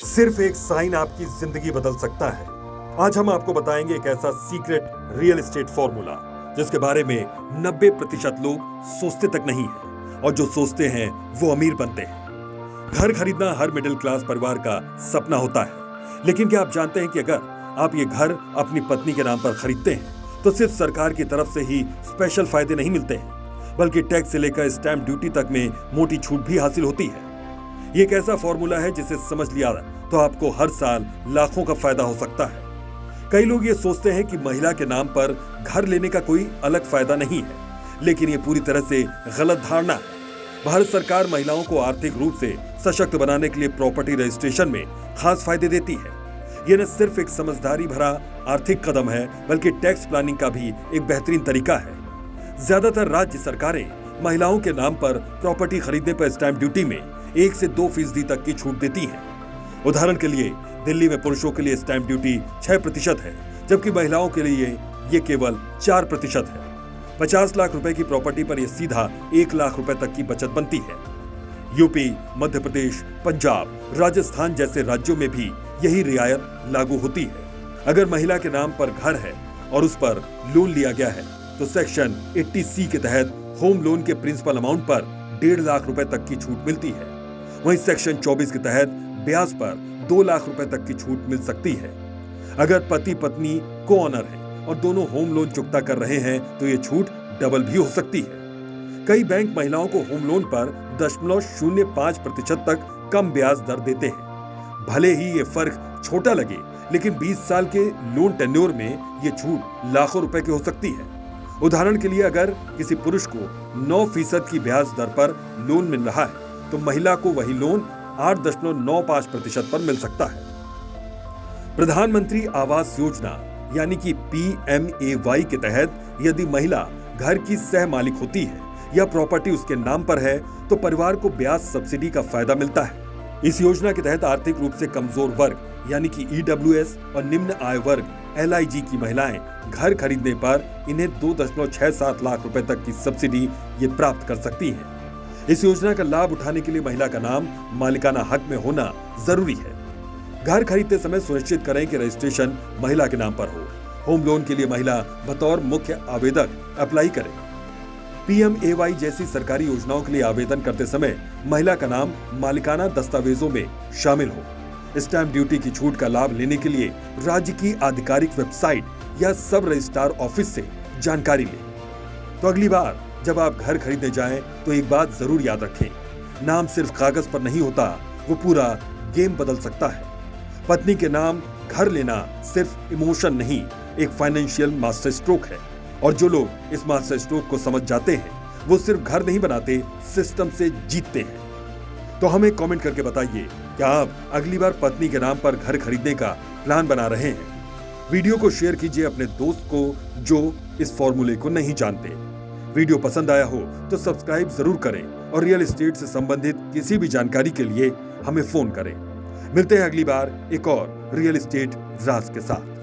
सिर्फ एक साइन आपकी जिंदगी बदल सकता है। आज हम आपको बताएंगे एक ऐसा सीक्रेट रियल एस्टेट फॉर्मूला जिसके बारे में 90% लोग सोचते तक नहीं है और जो सोचते हैं वो अमीर बनते हैं। घर खरीदना हर मिडिल क्लास परिवार का सपना होता है, लेकिन क्या आप जानते हैं कि अगर आप ये घर अपनी पत्नी के नाम पर खरीदते हैं तो सिर्फ सरकार की तरफ से ही स्पेशल फायदे नहीं मिलते हैं, बल्कि टैक्स से लेकर स्टैंप ड्यूटी तक में मोटी छूट भी हासिल होती है। ये एक ऐसा फॉर्मूला है जिसे समझ लिया तो आपको हर साल लाखों का फायदा हो सकता है। कई लोग ये सोचते हैं कि महिला के नाम पर घर लेने का कोई अलग फायदा नहीं है, लेकिन ये पूरी तरह से गलत धारणा है। भारत सरकार महिलाओं को आर्थिक रूप से सशक्त बनाने के लिए प्रॉपर्टी रजिस्ट्रेशन में खास फायदे देती है। ये न सिर्फ एक समझदारी भरा आर्थिक कदम है, बल्कि टैक्स प्लानिंग का भी एक बेहतरीन तरीका है। ज्यादातर राज्य सरकारें महिलाओं के नाम पर प्रॉपर्टी खरीदने पर स्टैंप ड्यूटी में 1 से 2% तक की छूट देती हैं। उदाहरण के लिए दिल्ली में पुरुषों के लिए स्टैंप ड्यूटी 6% है, जबकि महिलाओं के लिए ये केवल 4% है। 50 लाख रुपए की प्रॉपर्टी पर यह सीधा 1 लाख रुपए तक की बचत बनती है। यूपी, मध्य प्रदेश, पंजाब, राजस्थान जैसे राज्यों में भी यही रियायत लागू होती है। अगर महिला के नाम पर घर है और उस पर लोन लिया गया है तो सेक्शन 80C के तहत होम लोन के प्रिंसिपल अमाउंट पर 1.5 लाख रुपए तक की छूट मिलती है। वहीं सेक्शन 24 के तहत ब्याज पर 2 लाख रुपए तक की छूट मिल सकती है। अगर पति पत्नी को ऑनर है और दोनों होम लोन चुकता कर रहे हैं तो ये छूट डबल भी हो सकती है। कई बैंक महिलाओं को होम लोन पर 0.05% तक कम ब्याज दर देते हैं। भले ही ये फर्क छोटा लगे, लेकिन 20 साल के लोन टेन्योर में ये छूट लाखों रुपए की हो सकती है। उदाहरण के लिए अगर किसी पुरुष को 9% की ब्याज दर पर लोन मिल रहा है तो महिला को वही लोन 8.95% पर मिल सकता है। प्रधानमंत्री आवास योजना यानी कि PMAY के तहत यदि महिला घर की सह मालिक होती है या प्रॉपर्टी उसके नाम पर है तो परिवार को ब्याज सब्सिडी का फायदा मिलता है। इस योजना के तहत आर्थिक रूप से कमजोर वर्ग यानी कि EWS और निम्न आय वर्ग LIG की महिलाएं घर खरीदने पर इन्हें 2.67 लाख रुपए तक की सब्सिडी ये प्राप्त कर सकती हैं। इस योजना का लाभ उठाने के लिए महिला का नाम मालिकाना हक में होना जरूरी है। घर खरीदते समय सुनिश्चित करें कि रजिस्ट्रेशन महिला के नाम पर हो। होम लोन के लिए महिला बतौर मुख्य आवेदक अप्लाई करें। PMAY जैसी सरकारी योजनाओं के लिए आवेदन करते समय महिला का नाम मालिकाना दस्तावेजों में शामिल हो। स्टैंप ड्यूटी की छूट का लाभ लेने के लिए राज्य की आधिकारिक वेबसाइट या सब रजिस्ट्रार ऑफिस से जानकारी लें। तो अगली बार जब आप घर खरीदने जाएं तो एक बात जरूर याद रखें, नाम सिर्फ कागज पर नहीं होता, वो पूरा गेम बदल सकता है। पत्नी के नाम घर लेना सिर्फ इमोशन नहीं, एक फाइनेंशियल मास्टर स्ट्रोक है। और जो लोग इस मास्टर स्ट्रोक को समझ जाते हैं वो सिर्फ घर नहीं बनाते, सिस्टम से जीतते हैं। तो हमें कमेंट करके बताइए, क्या आप अगली बार पत्नी के नाम पर घर खरीदने का प्लान बना रहे हैं? वीडियो को शेयर कीजिए अपने दोस्त को जो इस फॉर्मूले को नहीं जानते। वीडियो पसंद आया हो तो सब्सक्राइब जरूर करें और रियल एस्टेट से संबंधित किसी भी जानकारी के लिए हमें फोन करें। मिलते हैं अगली बार एक और रियल एस्टेट राज के साथ।